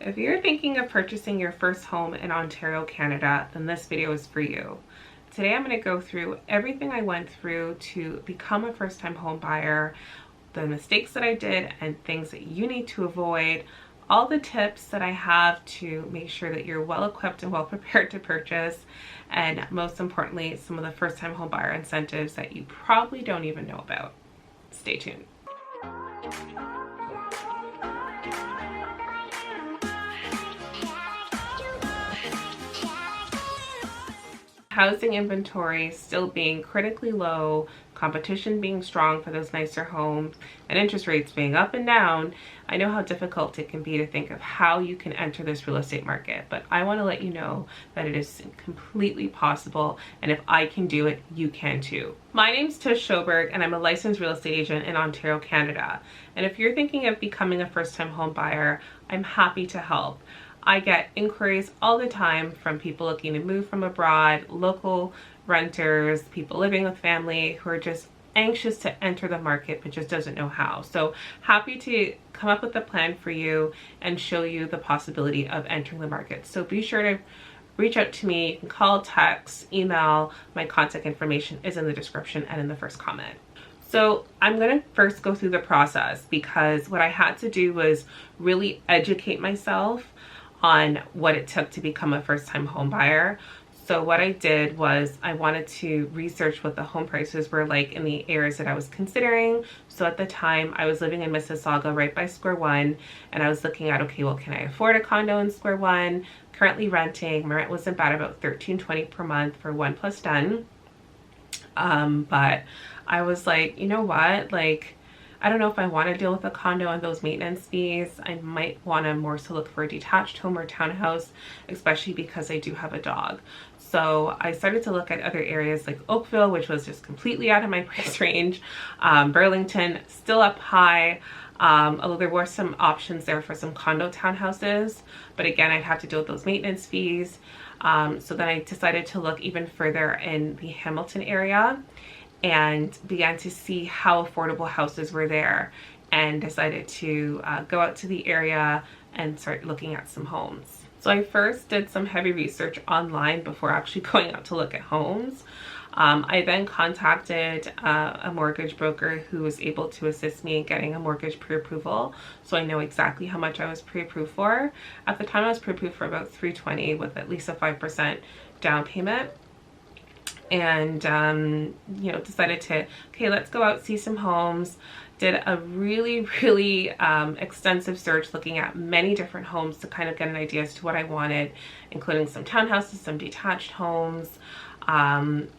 If you're thinking of purchasing your first home in Ontario, Canada, then this video is for you. Today I'm going to go through everything I went through to become a first-time home buyer, the mistakes that I did and things that you need to avoid, all the tips that I have to make sure that you're well equipped and well prepared to purchase, and most importantly, some of the first-time home buyer incentives that you probably don't even know about. Stay tuned. Housing inventory still being critically low, competition being strong for those nicer homes, and interest rates being up and down, I know how difficult it can be to think of how you can enter this real estate market, but I want to let you know that it is completely possible, and if I can do it, you can too. My name's Tish Schoberg, and I'm a licensed real estate agent in Ontario, Canada. And if you're thinking of becoming a first-time home buyer, I'm happy to help. I get inquiries all the time from people looking to move from abroad, local renters, people living with family who are just anxious to enter the market but just doesn't know how. So happy to come up with a plan for you and show you the possibility of entering the market. So be sure to reach out to me. You can call, text, email. My contact information is in the description and in the first comment. So I'm going to first go through the process because what I had to do was really educate myself on what it took to become a first-time home buyer. So what I did was I wanted to research what the home prices were like in the areas that I was considering. So at the time I was living in Mississauga right by Square One, and I was looking at, okay, well, can I afford a condo in Square One? Currently renting, my rent was about $13.20 per month for 1 plus done. But I was like, you know what, like, I don't know if I want to deal with a condo and those maintenance fees. I might want to more so look for a detached home or townhouse, especially because I do have a dog. So I started to look at other areas like Oakville, which was just completely out of my price range. Burlington, still up high. Although there were some options there for some condo townhouses, but again, I'd have to deal with those maintenance fees. So then I decided to look even further in the Hamilton area and began to see how affordable houses were there, and decided to go out to the area and start looking at some homes. So I first did some heavy research online before actually going out to look at homes. I then contacted a mortgage broker who was able to assist me in getting a mortgage pre-approval, so I know exactly how much I was pre-approved for. At the time I was pre-approved for about $320 with at least a 5% down payment. And decided to, okay, let's go out, see some homes. Did a really extensive search looking at many different homes to kind of get an idea as to what I wanted, including some townhouses, some detached homes. And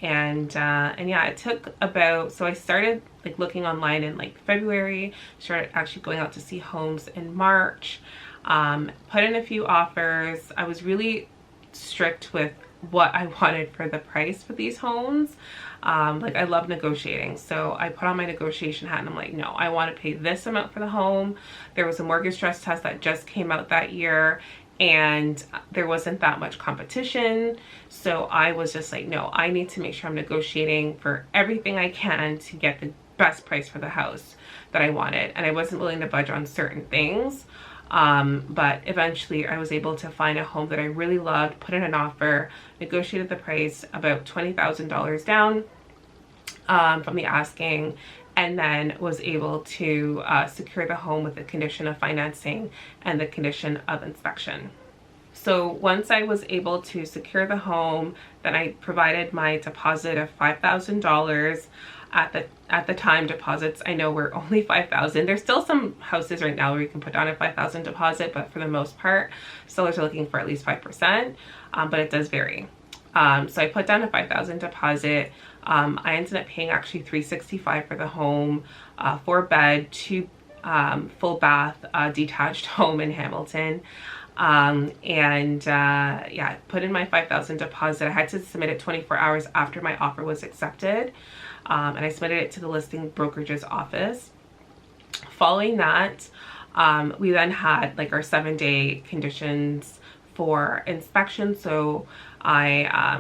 yeah, it took about, so I started like looking online in like February, started actually going out to see homes in March, put in a few offers. I was really strict with what I wanted for the price for these homes. Like, I love negotiating, so I put on my negotiation hat and I'm like, no, I want to pay this amount for the home. There was a mortgage stress test that just came out that year, and there wasn't that much competition, so I was just like, no, I need to make sure I'm negotiating for everything I can to get the best price for the house that I wanted, and I wasn't willing to budge on certain things. But eventually I was able to find a home that I really loved, put in an offer, negotiated the price about $20,000 down from the asking, and then was able to secure the home with the condition of financing and the condition of inspection. So once I was able to secure the home, then I provided my deposit of $5,000. At the time, deposits I know were only $5,000. There's still some houses right now where you can put down a $5,000 deposit, but for the most part, sellers are looking for at least 5%, but it does vary. So I put down a $5,000 deposit. I ended up paying actually $365 for the home, 4-bed, 2 full bath, detached home in Hamilton. Yeah, put in my $5,000 deposit. I had to submit it 24 hours after my offer was accepted. And I submitted it to the listing brokerage's office. Following that, we then had like our 7-day conditions for inspection. So I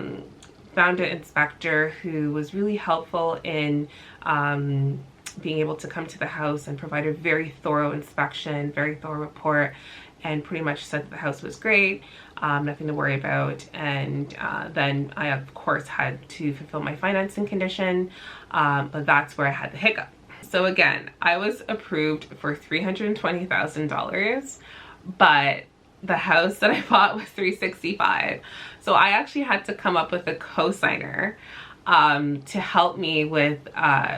found an inspector who was really helpful in being able to come to the house and provide a very thorough inspection, very thorough report, and pretty much said that the house was great, nothing to worry about. And then I of course had to fulfill my financing condition, but that's where I had the hiccup. So again, I was approved for $320,000, but the house that I bought was $365,000. So I actually had to come up with a co-signer to help me with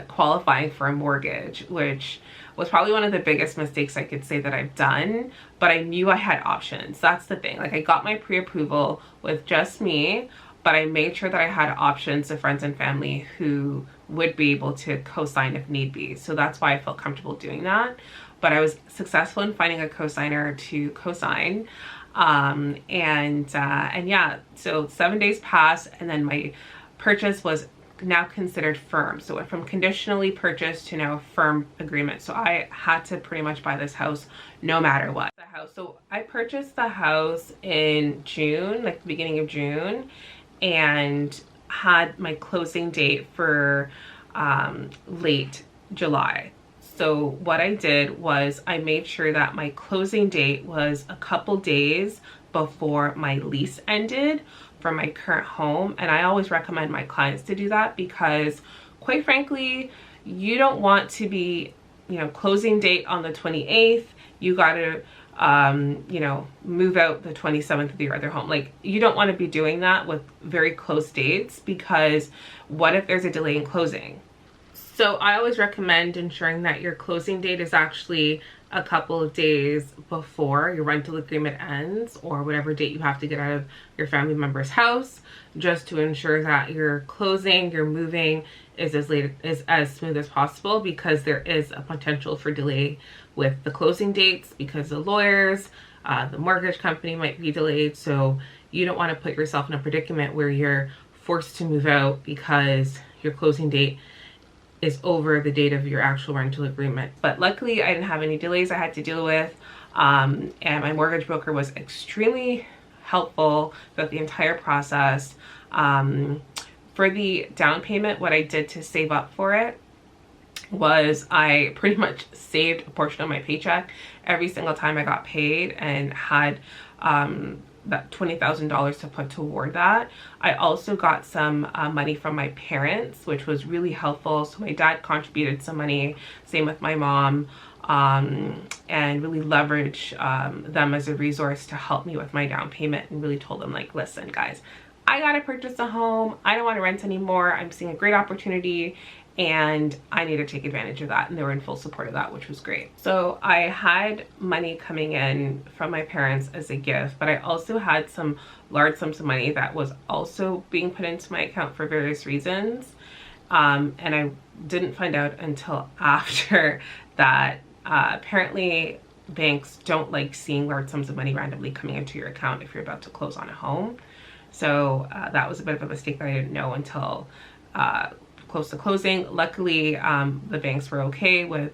qualifying for a mortgage, which was probably one of the biggest mistakes I could say that I've done, but I knew I had options. That's the thing. Like, I got my pre-approval with just me, but I made sure that I had options of friends and family who would be able to co-sign if need be. So that's why I felt comfortable doing that. But I was successful in finding a co-signer to co-sign. And yeah, so 7 days passed, and then my purchase was now considered firm. So it went from conditionally purchased to now a firm agreement. So I had to pretty much buy this house no matter what. So I purchased the house in June, like the beginning of June, and had my closing date for late July. So what I did was I made sure that my closing date was a couple days before my lease ended for my current home. And I always recommend my clients to do that because, quite frankly, you don't want to be, you know, closing date on the 28th. You got to, you know, move out the 27th of your other home. Like, you don't want to be doing that with very close dates, because what if there's a delay in closing? So I always recommend ensuring that your closing date is actually a couple of days before your rental agreement ends, or whatever date you have to get out of your family member's house, just to ensure that your closing, your moving is as smooth as possible, because there is a potential for delay with the closing dates because the lawyers, the mortgage company might be delayed. So you don't want to put yourself in a predicament where you're forced to move out because your closing date is over the date of your actual rental agreement. But luckily I didn't have any delays I had to deal with, and my mortgage broker was extremely helpful throughout the entire process. For the down payment, what I did to save up for it was I pretty much saved a portion of my paycheck every single time I got paid, and had that $20,000 to put toward that. I also got some money from my parents, which was really helpful. So my dad contributed some money, same with my mom, and really leverage them as a resource to help me with my down payment, and really told them, like, listen guys, I gotta purchase a home. I don't want to rent anymore. I'm seeing a great opportunity and I need to take advantage of that. And they were in full support of that, which was great. So I had money coming in from my parents as a gift, but I also had some large sums of money that was also being put into my account for various reasons. And I didn't find out until after that apparently banks don't like seeing large sums of money randomly coming into your account if you're about to close on a home. So that was a bit of a mistake that I didn't know until close to closing. Luckily, the banks were okay with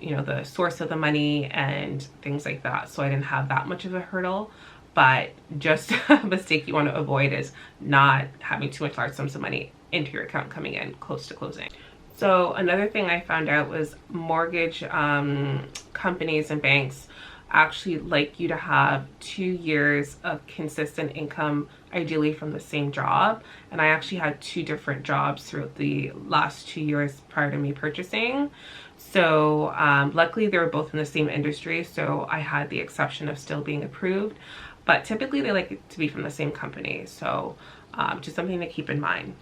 you know, the source of the money and things like that, so I didn't have that much of a hurdle. But just a mistake you want to avoid is not having too much large sums of money into your account coming in close to closing. So another thing I found out was mortgage companies and banks actually like you to have 2 years of consistent income, ideally from the same job. And I actually had 2 different jobs throughout the last 2 years prior to me purchasing. So luckily they were both in the same industry, so I had the exception of still being approved, but typically they like it to be from the same company. So just something to keep in mind.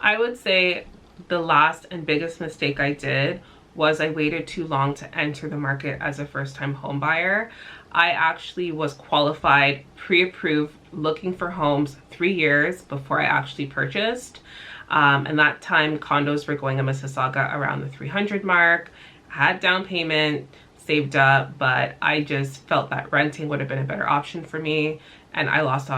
I would say the last and biggest mistake I did was I waited too long to enter the market as a first-time home buyer. I actually was qualified, pre-approved, looking for homes 3 years before I actually purchased. And that time condos were going in Mississauga around the 300 mark. I had down payment saved up, but I just felt that renting would have been a better option for me. And I lost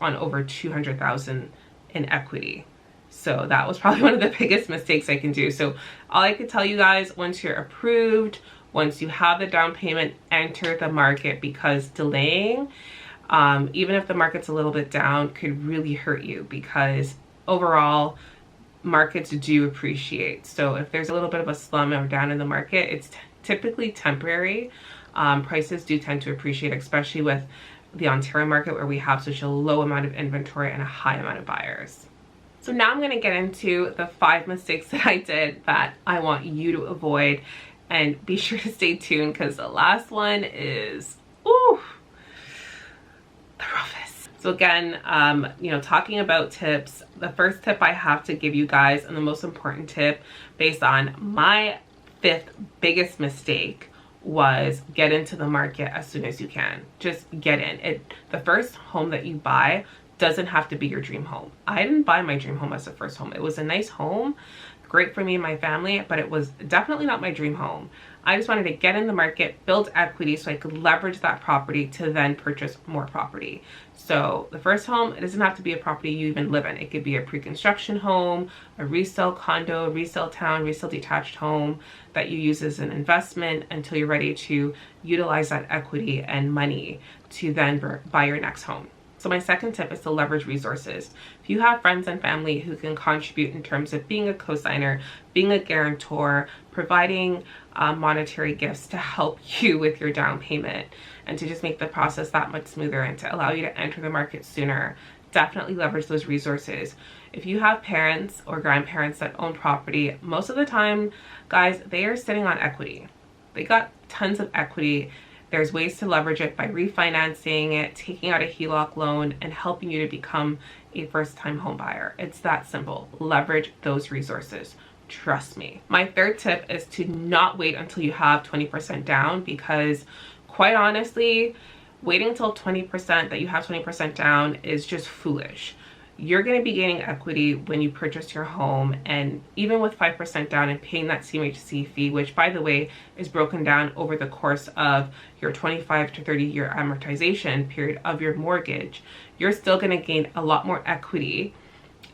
on over 200,000 in equity. So that was probably one of the biggest mistakes I can do. So all I could tell you guys, once you're approved, once you have the down payment, enter the market, because delaying, even if the market's a little bit down, could really hurt you, because overall markets do appreciate. So if there's a little bit of a slump or down in the market, it's typically temporary. prices do tend to appreciate, especially with the Ontario market where we have such a low amount of inventory and a high amount of buyers. So now I'm going to get into the 5 mistakes that I did that I want you to avoid, and be sure to stay tuned because the last one is, ooh, the roughest. So again, you know, talking about tips, the first tip I have to give you guys, and the most important tip based on my 5th biggest mistake, was get into the market as soon as you can. Just get in. The first home that you buy doesn't have to be your dream home. I didn't buy my dream home as the first home. It was a nice home, great for me and my family, but it was definitely not my dream home. I just wanted to get in the market, build equity so I could leverage that property to then purchase more property. So the first home, it doesn't have to be a property you even live in. It could be a pre-construction home, a resale condo, a resale town, resale detached home that you use as an investment until you're ready to utilize that equity and money to then buy your next home. So my second tip is to leverage resources. If you have friends and family who can contribute in terms of being a co-signer, being a guarantor, providing monetary gifts to help you with your down payment and to just make the process that much smoother and to allow you to enter the market sooner, definitely leverage those resources. If you have parents or grandparents that own property, most of the time, guys, they are sitting on equity. They got tons of equity. There's ways to leverage it by refinancing it, taking out a HELOC loan, and helping you to become a first-time home buyer. It's that simple. Leverage those resources. Trust me. My third tip is to not wait until you have 20% down, because quite honestly, waiting until 20% that you have 20% down is just foolish. You're going to be gaining equity when you purchase your home, and even with 5% down and paying that CMHC fee, which by the way is broken down over the course of your 25 to 30 year amortization period of your mortgage, you're still going to gain a lot more equity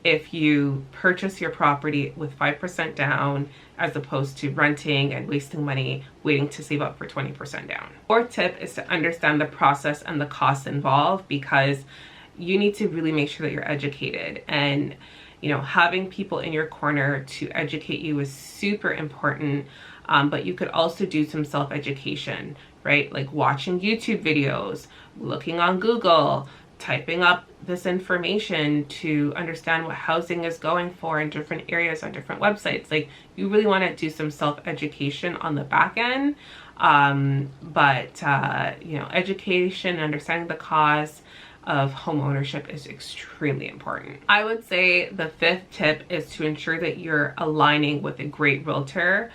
if you purchase your property with 5% down as opposed to renting and wasting money waiting to save up for 20% down. Fourth tip is to understand the process and the costs involved, because you need to really make sure that you're educated, and you know, having people in your corner to educate you is super important. But you could also do some self-education, right? Like watching YouTube videos, looking on Google, typing up this information to understand what housing is going for in different areas on different websites. Like, you really want to do some self-education on the back end. You know, education, understanding the costs of home ownership is extremely important. I would say the 5th tip is to ensure that you're aligning with a great realtor.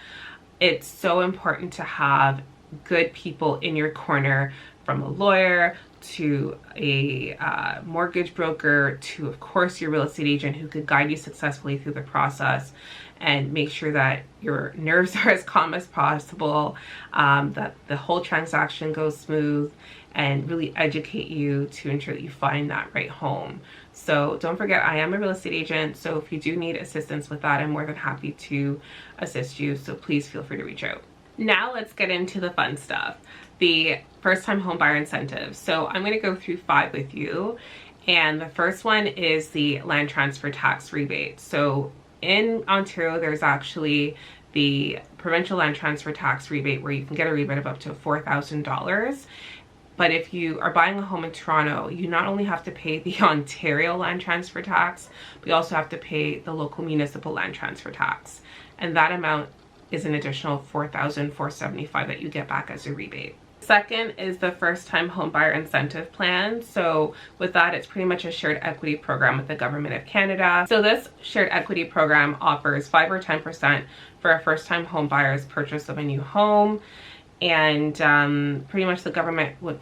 It's so important to have good people in your corner, from a lawyer to a mortgage broker to, of course, your real estate agent, who could guide you successfully through the process and make sure that your nerves are as calm as possible, that the whole transaction goes smooth, and really educate you to ensure that you find that right home. So don't forget, I am a real estate agent, so if you do need assistance with that, I'm more than happy to assist you, so please feel free to reach out. Now let's get into the fun stuff, the first-time home buyer incentives. So I'm going to go through 5 with you, and the first one is the land transfer tax rebate. So in Ontario, there's actually the provincial land transfer tax rebate where you can get a rebate of up to $4,000. But if you are buying a home in Toronto, you not only have to pay the Ontario land transfer tax, but you also have to pay the local municipal land transfer tax. And that amount is an additional $4,475 that you get back as a rebate. Second is the first-time home buyer incentive plan. So with that, it's pretty much a shared equity program with the Government of Canada. So this shared equity program offers 5 or 10% for a first-time home buyer's purchase of a new home. And pretty much the government would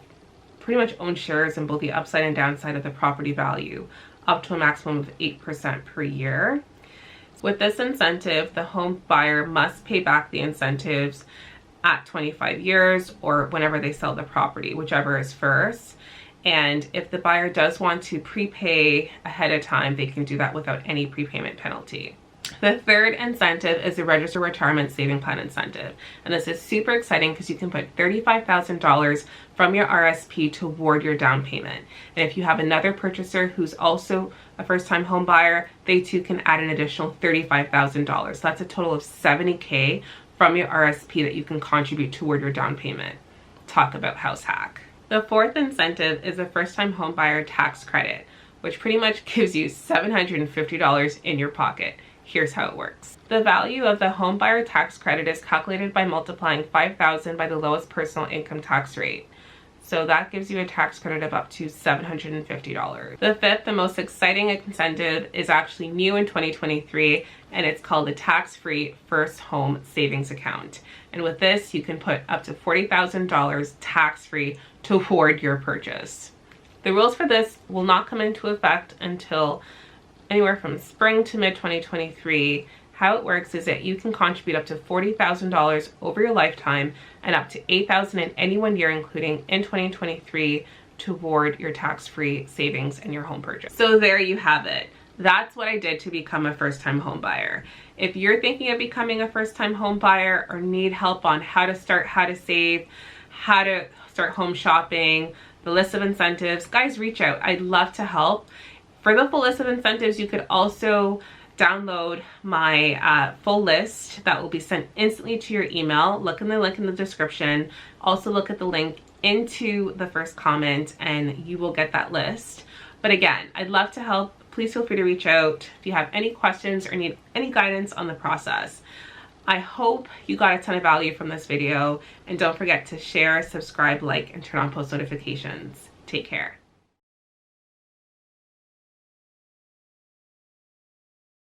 pretty much own shares in both the upside and downside of the property value, up to a maximum of 8% per year. With this incentive, the home buyer must pay back the incentives at 25 years or whenever they sell the property, whichever is first. And if the buyer does want to prepay ahead of time, they can do that without any prepayment penalty. The third incentive is the Register Retirement Saving Plan incentive. And this is super exciting because you can put $35,000 from your RSP toward your down payment. And if you have another purchaser who's also a first-time home buyer, they too can add an additional $35,000. So that's a total of $70K from your RSP that you can contribute toward your down payment. talk about House Hack. The fourth incentive is the first-time homebuyer tax credit, which pretty much gives you $750 in your pocket. Here's how it works. The value of the homebuyer tax credit is calculated by multiplying $5,000 by the lowest personal income tax rate. So that gives you a tax credit of up to $750. The fifth, the most exciting incentive, is actually new in 2023, and it's called a tax-free first home savings account. And with this, you can put up to $40,000 tax-free toward your purchase. The rules for this will not come into effect until anywhere from spring to mid-2023. How it works is that you can contribute up to $40,000 over your lifetime and up to $8,000 in any one year, including in 2023, toward your tax-free savings and your home purchase. So there you have it. That's what I did to become a first-time home buyer. If you're thinking of becoming a first-time home buyer or need help on how to start, how to save, how to start home shopping, the list of incentives, guys, reach out. I'd love to help. For the full list of incentives, you could also download my full list that will be sent instantly to your email. Look in the link in the description. Also look at the link into the first comment and you will get that list. But again, I'd love to help. Please feel free to reach out if you have any questions or need any guidance on the process. I hope you got a ton of value from this video, and don't forget to share, subscribe, like, and turn on post notifications. Take care.